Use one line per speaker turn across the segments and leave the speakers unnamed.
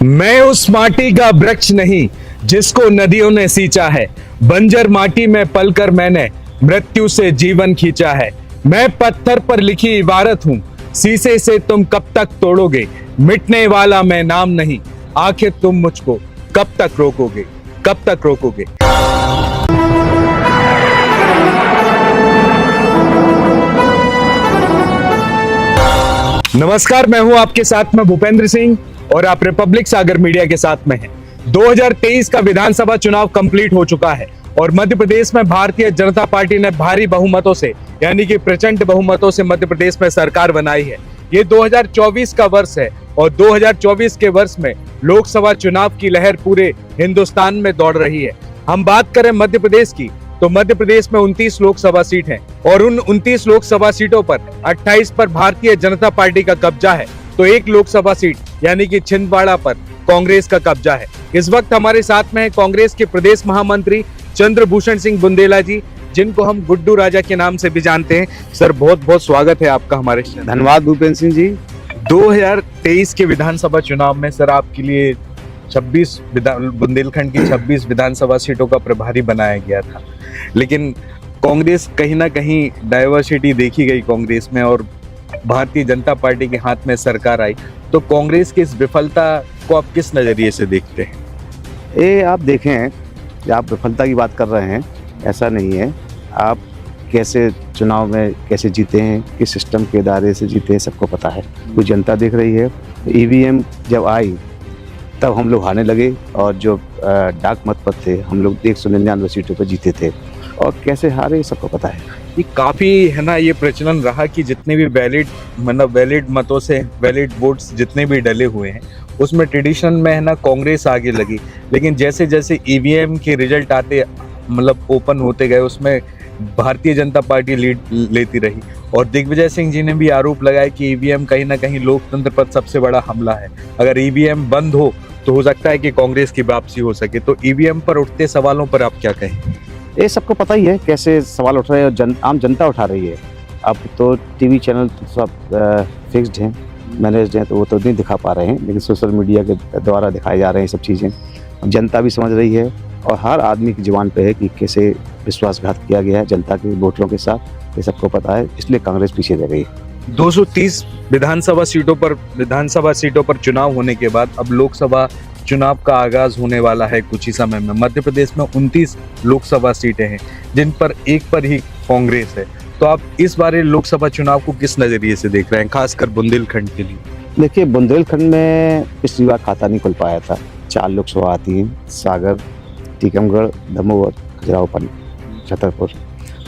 मैं उस माटी का वृक्ष नहीं जिसको नदियों ने सींचा है। बंजर माटी में पलकर मैंने मृत्यु से जीवन खींचा है। मैं पत्थर पर लिखी इबारत हूँ, शीशे से तुम कब तक तोड़ोगे। मिटने वाला मैं नाम नहीं, आखिर तुम मुझको कब तक रोकोगे, कब तक रोकोगे। नमस्कार, मैं हूं आपके साथ में भूपेंद्र सिंह और आप रिपब्लिक सागर मीडिया के साथ में हैं। 2023 का विधानसभा चुनाव कंप्लीट हो चुका है और मध्य प्रदेश में भारतीय जनता पार्टी ने भारी बहुमतों से यानी कि प्रचंड बहुमतों से मध्य प्रदेश में सरकार बनाई है। ये 2024 का वर्ष है और 2024 के वर्ष में लोकसभा चुनाव की लहर पूरे हिंदुस्तान में दौड़ रही है। हम बात करें मध्य प्रदेश की तो मध्य प्रदेश में 29 लोकसभा सीट हैं और उन 29 लोकसभा सीटों पर 28 पर भारतीय जनता पार्टी का कब्जा है तो एक लोकसभा सीट यानी कि छिंदवाड़ा पर कांग्रेस का कब्जा है। इस वक्त हमारे साथ में है कांग्रेस के प्रदेश महामंत्री चंद्रभूषण सिंह बुंदेला जी, जिनको हम गुड्डू राजा के नाम से भी जानते हैं। सर, बहुत बहुत स्वागत है आपका हमारे।
धन्यवाद भूपेंद्र सिंह जी।
2023 के विधानसभा चुनाव में सर आपके लिए बुंदेलखंड की 26 विधानसभा सीटों का प्रभारी बनाया गया था, लेकिन कांग्रेस कहीं ना कहीं डाइवर्सिटी देखी गई कांग्रेस में और भारतीय जनता पार्टी के हाथ में सरकार आई। तो कांग्रेस की इस विफलता को आप किस नजरिए से देखते हैं?
ये आप देखें कि आप विफलता की बात कर रहे हैं, ऐसा नहीं है। आप कैसे चुनाव में कैसे जीते हैं, किस सिस्टम के दायरे से जीते हैं, सबको पता है। पूरी जनता देख रही है। ईवीएम जब आई तब हम लोग हारने लगे और जो डाक मत पर थे हम लोग 199 सीटों पर जीते थे और कैसे हारे सबको पता है।
ये काफी है ना, ये प्रचलन रहा कि जितने भी वैलिड मतों से वैलिड वोट्स जितने भी डले हुए हैं उसमें ट्रेडिशन में है ना कांग्रेस आगे लगी, लेकिन जैसे जैसे ईवीएम के रिजल्ट आते ओपन होते गए उसमें भारतीय जनता पार्टी लीड लेती रही। और दिग्विजय सिंह जी ने भी आरोप लगाया कि ईवीएम कहीं ना कहीं लोकतंत्र पर सबसे बड़ा हमला है। अगर ईवीएम बंद हो सकता है कि कांग्रेस की वापसी हो सके। तो ईवीएम पर उठते सवालों पर आप क्या कहें?
ये सबको पता ही है कैसे सवाल उठ रहे हैं और आम जनता उठा रही है। अब तो टीवी चैनल सब फिक्स्ड हैं, मैनेज्ड हैं, तो वो तो नहीं दिखा पा रहे हैं, लेकिन सोशल मीडिया के द्वारा दिखाई जा रहे हैं सब चीज़ें। जनता भी समझ रही है और हर आदमी की जुबान पे है कि कैसे विश्वासघात किया गया है जनता के वोटरों के साथ। ये सबको पता है, इसलिए कांग्रेस पीछे रह गई है।
230 विधानसभा सीटों पर चुनाव होने के बाद अब लोकसभा चुनाव का आगाज होने वाला है कुछ ही समय में। मध्य प्रदेश में 29 लोकसभा सीटें हैं जिन पर एक पर ही कांग्रेस है। तो आप इस बारे लोकसभा चुनाव को किस नजरिए से देख रहे हैं, खासकर बुंदेलखंड के लिए?
देखिए, बुंदेलखंड में पिछली बार खाता नहीं खुल पाया था। 4 लोकसभा आती हैं, सागर, टीकमगढ़, दमोह और खजुराहो, छतरपुर।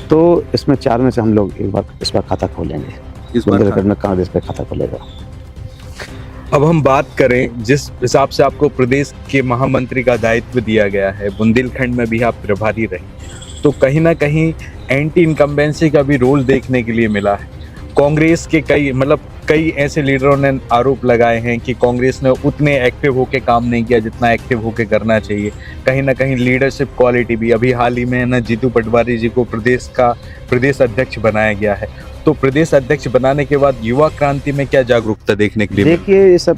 तो इसमें 4 में से हम लोग इस बार खाता खोलेंगे। इस बुंदेलखंड में कांग्रेस पे खाता खोलेगा।
अब हम बात करें जिस हिसाब से आपको प्रदेश के महामंत्री का दायित्व दिया गया है, बुंदेलखंड में भी आप प्रभारी रहे, तो कहीं ना कहीं एंटी इनकम्बेंसी का भी रोल देखने के लिए मिला है। कांग्रेस के कई ऐसे लीडरों ने आरोप लगाए हैं कि कांग्रेस ने उतने एक्टिव होकर काम नहीं किया जितना एक्टिव होकर करना चाहिए। कहीं ना कहीं लीडरशिप क्वालिटी भी, अभी हाल ही में ना जीतू पटवारी जी को प्रदेश अध्यक्ष बनाया गया है। तो प्रदेश अध्यक्ष बनाने के बाद युवा क्रांति में क्या जागरूकता देखने के लिए?
देखिए, ये सब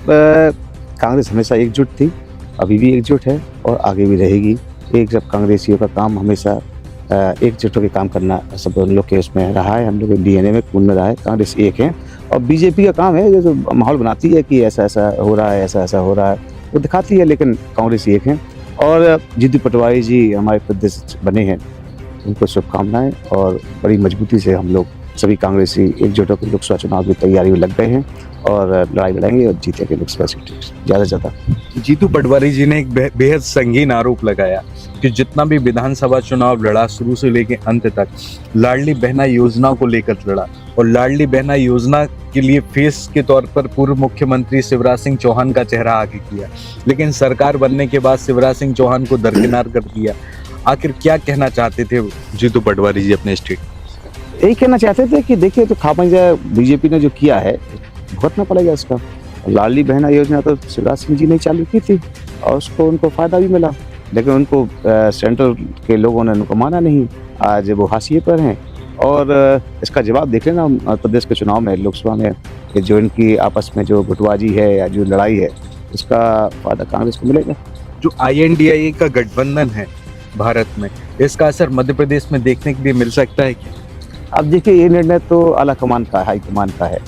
कांग्रेस हमेशा एकजुट थी, अभी भी एकजुट है और आगे भी रहेगी। एक जब कांग्रेसियों का काम हमेशा एकजुट होकर काम करना सब लोग के उसमें रहा है, हम लोग के डीएनए में, खून में रहा है। कांग्रेस एक है और बीजेपी का काम है जो माहौल बनाती है कि ऐसा ऐसा हो रहा है, ऐसा ऐसा हो रहा है, वो दिखाती है, लेकिन कांग्रेस एक है। और जीतू पटवारी जी हमारे प्रदेश बने हैं, उनको शुभकामनाएं और बड़ी मजबूती से हम लोग सभी कांग्रेसी एकजुट होकर लोकसभा चुनाव की तैयारी में लग गए हैं और लड़ाई लड़ेंगे और जीतेंगे लोकसभा सीट ज़्यादा से ज़्यादा।
जीतू पटवारी जी ने एक बेहद संगीन आरोप लगाया कि जितना भी विधानसभा चुनाव लड़ा शुरू से लेकर अंत तक लाडली बहना योजना को लेकर लड़ा और लाडली बहना योजना के लिए फेस के तौर पर पूर्व मुख्यमंत्री शिवराज सिंह चौहान का चेहरा आगे किया, लेकिन सरकार बनने के बाद शिवराज सिंह चौहान को दरकिनार कर दिया। आखिर क्या कहना चाहते थे जीतू पटवारी जी अपने स्टेट?
यही कहना चाहते थे कि देखिए, तो खामंजा बीजेपी ने जो किया है भुगतना पड़ेगा इसका। लाडली बहना योजना तो शिवराज सिंह जी ने चालू की थी और उनको फायदा भी मिला, लेकिन उनको सेंट्रल के लोगों ने उनको माना नहीं। आज वो हाशिए पर हैं और इसका जवाब देख लेना प्रदेश के चुनाव में, लोकसभा में, कि जो इनकी आपस में जो गुटबाजी है या जो लड़ाई है उसका फायदा कांग्रेस को मिलेगा।
जो INDIA का गठबंधन है भारत में, इसका असर मध्य प्रदेश में देखने के लिए मिल सकता है क्या?
अब देखिए, ये निर्णय तो आला कमान का, हाई कमान का है,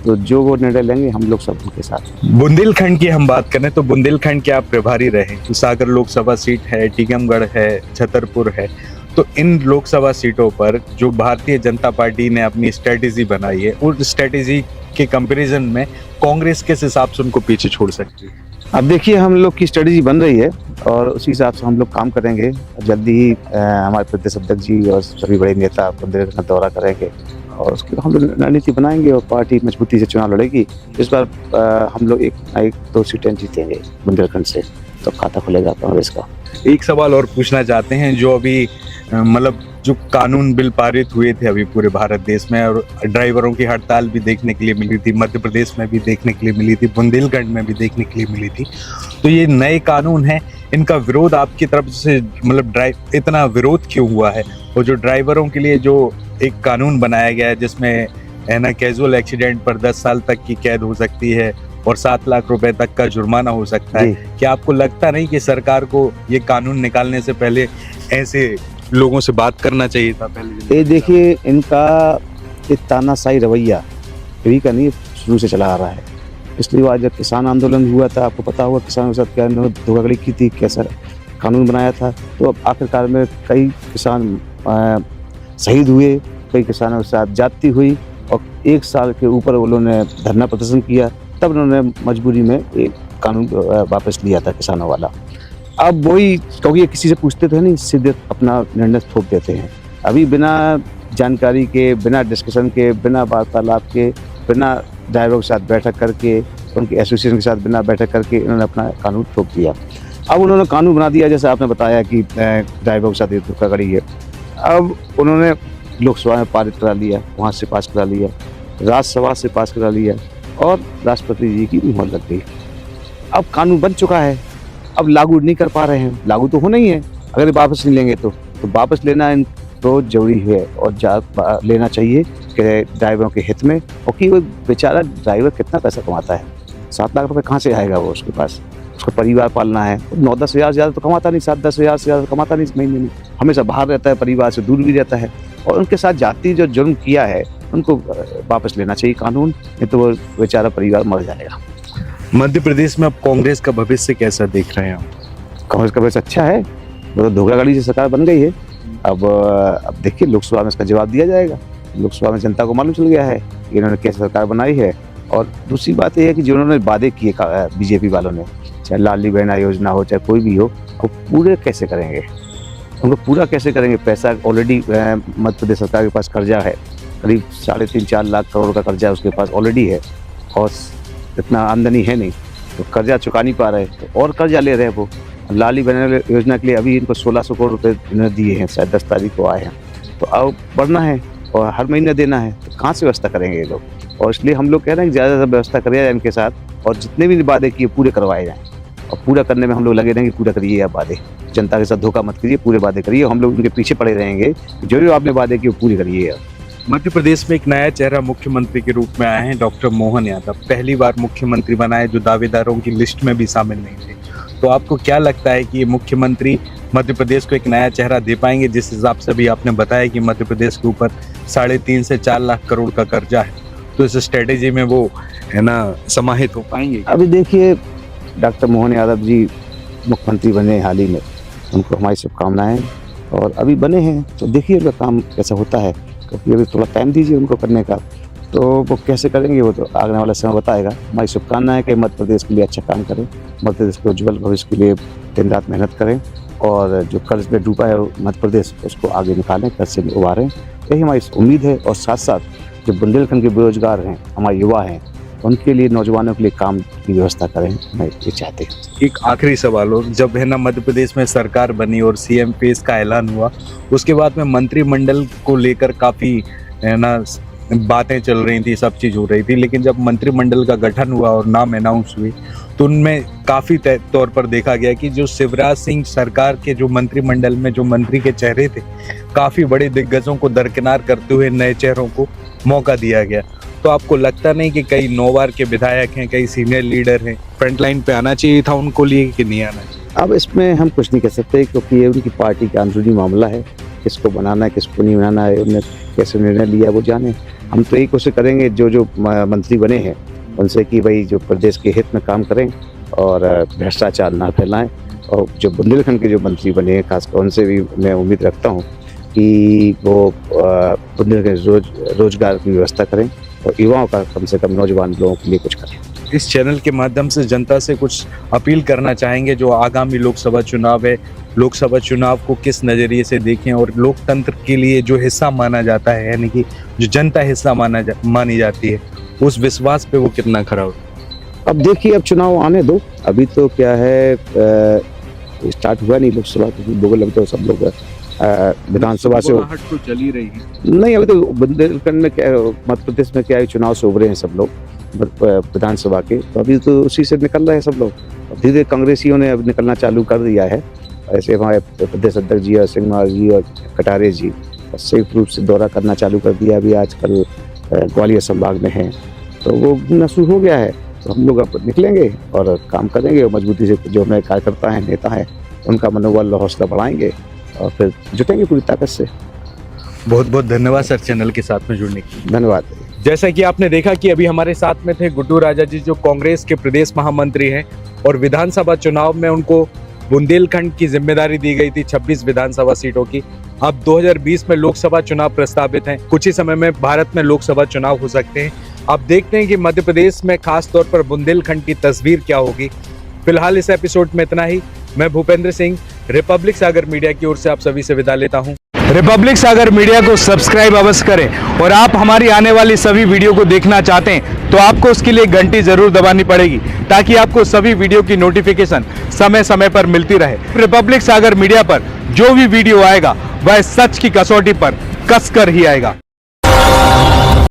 तो जो वो निर्णय लेंगे हम लोग सब उनके साथ हैं।
बुंदेलखंड की हम बात करें तो बुंदेलखंड के आप प्रभारी रहे, तो सागर लोकसभा सीट है, टीकमगढ़ है, छतरपुर है, तो इन लोकसभा सीटों पर जो भारतीय जनता पार्टी ने अपनी स्ट्रेटेजी बनाई है, उस स्ट्रेटेजी के कंपैरिजन में कांग्रेस किस हिसाब से उनको पीछे छोड़ सकती है?
अब देखिए, हम लोग की स्ट्रेटेजी बन रही है और उसी हिसाब से हम लोग काम करेंगे। जल्दी ही हमारे प्रदेश अध्यक्ष जी और सभी बड़े नेता बुंदेलखंड का दौरा करेंगे और उसके हम लोग रणनीति बनाएंगे और पार्टी मजबूती से चुनाव लड़ेगी। इस बार हम लोग एक 2 सीटें जीतेंगे बुंदेलखंड से, तो खाता खुलेगा कांग्रेस का।
एक सवाल और पूछना चाहते हैं, जो अभी मतलब जो कानून बिल पारित हुए थे अभी पूरे भारत देश में, और ड्राइवरों की हड़ताल भी देखने के लिए मिली थी, मध्य प्रदेश में भी देखने के लिए मिली थी, बुंदेलखंड में भी देखने के लिए मिली थी, तो ये नए कानून है, इनका विरोध आपकी तरफ से मतलब इतना विरोध क्यों हुआ है? और जो ड्राइवरों के लिए जो एक कानून बनाया गया है जिसमें है ना, कैजुअल एक्सीडेंट पर 10 साल तक की कैद हो सकती है और 7 लाख रुपए तक का जुर्माना हो सकता है, क्या आपको लगता नहीं कि सरकार को ये कानून निकालने से पहले ऐसे लोगों से बात करना चाहिए था पहले?
ये देखिए, इनका एक तानाशाही रवैया कभी का नहीं, शुरू से चला आ रहा है। इसलिए आज जब किसान आंदोलन हुआ था, आपको पता होगा किसानों के साथ क्या धोखाधड़ी की थी, कैसा कानून बनाया था, तो अब आखिरकार में कई किसान शहीद हुए, कई किसानों के साथ जाति हुई और 1 साल के ऊपर उन्होंने धरना प्रदर्शन किया, तब उन्होंने मजबूरी में एक कानून वापस लिया था किसानों वाला। अब वही, क्योंकि ये किसी से पूछते तो है नहीं, सीधे अपना निर्णय थोप देते हैं। अभी बिना जानकारी के, बिना डिस्कशन के, बिना वार्तालाप के, बिना ड्राइवरों के साथ बैठक करके, उनके एसोसिएशन के साथ बिना बैठक करके इन्होंने अपना कानून थोप दिया। अब उन्होंने कानून बना दिया, जैसे आपने बताया कि ड्राइवरों के साथ ये धोखाधड़ी है। अब उन्होंने लोकसभा में पारित करा लिया, वहाँ से पास करा लिया, राज्यसभा से पास करा लिया और राष्ट्रपति जी की भी मोहर लग गई। अब कानून बन चुका है, अब लागू नहीं कर पा रहे हैं। लागू तो होना ही है, अगर वापस नहीं लेंगे तो वापस लेना इनको जरूरी है और लेना चाहिए कि ड्राइवरों के हित में। और कि वो बेचारा ड्राइवर कितना पैसा कमाता है, 7 लाख रुपए कहाँ से आएगा वो उसके पास? उसका परिवार पालना है, 9-10 हज़ार ज़्यादा तो कमाता नहीं, 7-10 हज़ार से ज़्यादा कमाता नहीं इस महीने में, हमेशा बाहर रहता है, परिवार से दूर भी रहता है। और उनके साथ जाति जो जुर्म किया है उनको वापस लेना चाहिए कानून, नहीं तो वो बेचारा परिवार मर जाएगा।
मध्य प्रदेश में अब कांग्रेस का भविष्य कैसा देख रहे हैं आप?
कांग्रेस का भविष्य अच्छा है, वो तो धोखाधड़ी से सरकार बन गई है। अब देखिए, लोकसभा में इसका जवाब दिया जाएगा। लोकसभा में जनता को मालूम चल गया है कि इन्होंने कैसे सरकार बनाई है। और दूसरी बात यह है कि जो उन्होंने वादे किए बीजेपी वालों ने, चाहे लाडली बहना योजना हो, चाहे कोई भी हो, वो पूरे कैसे करेंगे? उनको पूरा कैसे करेंगे? पैसा ऑलरेडी मध्य प्रदेश सरकार के पास कर्जा है, करीब 3.5-4 लाख करोड़ का कर्जा उसके पास ऑलरेडी है और इतना आमदनी है नहीं, तो कर्जा चुका नहीं पा रहे, तो और कर्जा ले रहे हैं वो। लाडली बहना योजना के लिए अभी इनको 1600 करोड़ रुपए इन्होंने दिए हैं, शायद 10 तारीख को आए हैं, तो अब बढ़ना है और हर महीने देना है, तो कहाँ से व्यवस्था करेंगे ये लोग? और इसलिए हम लोग कह रहे हैं कि ज़्यादा से ज़्यादा व्यवस्था करिए जाए इनके साथ और जितने भी वादे किए पूरे करवाए जाएँ। और पूरा करने में हम लोग लगे रहेंगे, पूरा करिए आप वादे, जनता के साथ धोखा मत करिए, पूरे वादे करिए। हम लोग उनके पीछे पड़े रहेंगे, जो आपने वादे किए पूरी करिए।
मध्य प्रदेश में एक नया चेहरा मुख्यमंत्री के रूप में आए हैं, डॉक्टर मोहन यादव, पहली बार मुख्यमंत्री बनाए, जो दावेदारों की लिस्ट में भी शामिल नहीं थे। तो आपको क्या लगता है कि ये मुख्यमंत्री मध्य प्रदेश को एक नया चेहरा दे पाएंगे? जिस हिसाब से भी आपने बताया कि मध्य प्रदेश के ऊपर 3.5 से 4 लाख करोड़ का कर्जा है, तो इस स्ट्रेटेजी में वो है ना समाहित हो पाएंगे?
अभी देखिए, डॉक्टर मोहन यादव जी मुख्यमंत्री बने हाल ही में, उनको हमारी शुभकामनाएं। और अभी बने हैं तो देखिए उनका काम कैसा होता है, क्योंकि अभी थोड़ा टाइम दीजिए उनको करने का, तो वो कैसे करेंगे वो तो आने वाला समय बताएगा। हमारी शुभकामनाएं कि मध्य प्रदेश के लिए अच्छा काम करें, मध्य प्रदेश के उज्ज्वल भविष्य के लिए दिन रात मेहनत करें और जो कर्ज में डूबा है मध्य प्रदेश उसको आगे निकालें, कर्ज से उबारें, यही हमारी उम्मीद है। और साथ साथ जो बुंदेलखंड के बेरोजगार हैं, हमारे युवा हैं, उनके लिए, नौजवानों के लिए काम की व्यवस्था करें, मैं ये चाहते हैं।
एक आखिरी सवाल हो, जब है ना मध्य प्रदेश में सरकार बनी और सीएम फेस का ऐलान हुआ, उसके बाद में मंत्रिमंडल को लेकर काफ़ी है ना बातें चल रही थी, सब चीज़ हो रही थी, लेकिन जब मंत्रिमंडल का गठन हुआ और नाम अनाउंस हुए तो उनमें काफ़ी तौर पर देखा गया कि जो शिवराज सिंह सरकार के जो मंत्रिमंडल में जो मंत्री के चेहरे थे, काफ़ी बड़े दिग्गजों को दरकिनार करते हुए नए चेहरों को मौका दिया गया। तो आपको लगता नहीं कि कई 9 बार के विधायक हैं, कई सीनियर लीडर हैं, फ्रंट लाइन पे आना चाहिए था उनको लिए कि नहीं आना चाहिए?
अब इसमें हम कुछ नहीं कह सकते क्योंकि ये उनकी पार्टी का अंदरूनी मामला है, किसको बनाना है किसको नहीं बनाना है, उन्होंने कैसे निर्णय लिया वो जाने। हम तो यही कोशिश करेंगे जो मंत्री बने हैं उनसे कि भाई जो प्रदेश के हित में काम करें और भ्रष्टाचार ना फैलाएं। और जो बुंदेलखंड के जो मंत्री बने हैं खासकर उनसे भी मैं उम्मीद रखता हूँ कि वो बुंदेलखंड रोजगार की व्यवस्था करें और युवाओं का कम से कम नौजवान लोगों के लिए कुछ करें।
इस चैनल के माध्यम से जनता से कुछ अपील करना चाहेंगे जो आगामी लोकसभा चुनाव है, लोकसभा चुनाव को किस नज़रिए से देखें और लोकतंत्र के लिए जो हिस्सा माना जाता है यानी कि जो जनता हिस्सा मानी जाती है उस विश्वास पे वो कितना खरा होता है?
अब देखिए, अब चुनाव आने दो, अभी तो क्या है स्टार्ट हुआ नहीं लोकसभा, लोगों लगता है सब लोग विधानसभा से
तो चल ही रही है।
नहीं, अभी तो बुंदेलखंड में क्या मध्य प्रदेश में क्या है, चुनाव से उभरे हैं सब लोग विधानसभा के, तो अभी तो उसी से निकल रहे हैं सब लोग। धीरे धीरे कांग्रेसियों ने अब निकलना चालू कर दिया है। ऐसे हमारे प्रदेश अध्यक्ष जी और सिंह जी और कटारे जी संयुक्त रूप से दौरा करना चालू कर दिया। अभी आजकल ग्वालियर संभाग में हैं तो वो घूमना शुरू हो गया है। तो हम लोग अब निकलेंगे और काम करेंगे और मजबूती से जो हमारे कार्यकर्ता हैं, नेता हैं, उनका मनोबल और हौसला बढ़ाएंगे और फिर जुटेंगे पूरी ताकत से।
बहुत बहुत धन्यवाद सर चैनल के साथ में जुड़ने के लिए।
धन्यवाद।
जैसा कि आपने देखा कि अभी हमारे साथ में थे गुड्डू राजा जी जो कांग्रेस के प्रदेश महामंत्री हैं और विधानसभा चुनाव में उनको बुंदेलखंड की जिम्मेदारी दी गई थी 26 विधानसभा सीटों की। अब 2020 में लोकसभा चुनाव प्रस्तावित हैं, कुछ ही समय में भारत में लोकसभा चुनाव हो सकते हैं। अब देखते हैं कि मध्य प्रदेश में खास तौर पर बुंदेलखंड की तस्वीर क्या होगी। फिलहाल इस एपिसोड में इतना ही। मैं भूपेंद्र सिंह रिपब्लिक सागर मीडिया की ओर से आप सभी से विदा लेता हूं। रिपब्लिक सागर मीडिया को सब्सक्राइब अवश्य करें और आप हमारी आने वाली सभी वीडियो को देखना चाहते हैं तो आपको उसके लिए घंटी जरूर दबानी पड़ेगी ताकि आपको सभी वीडियो की नोटिफिकेशन समय समय पर मिलती रहे। रिपब्लिक सागर मीडिया पर जो भी वीडियो आएगा वह सच की कसौटी पर कसकर ही आएगा।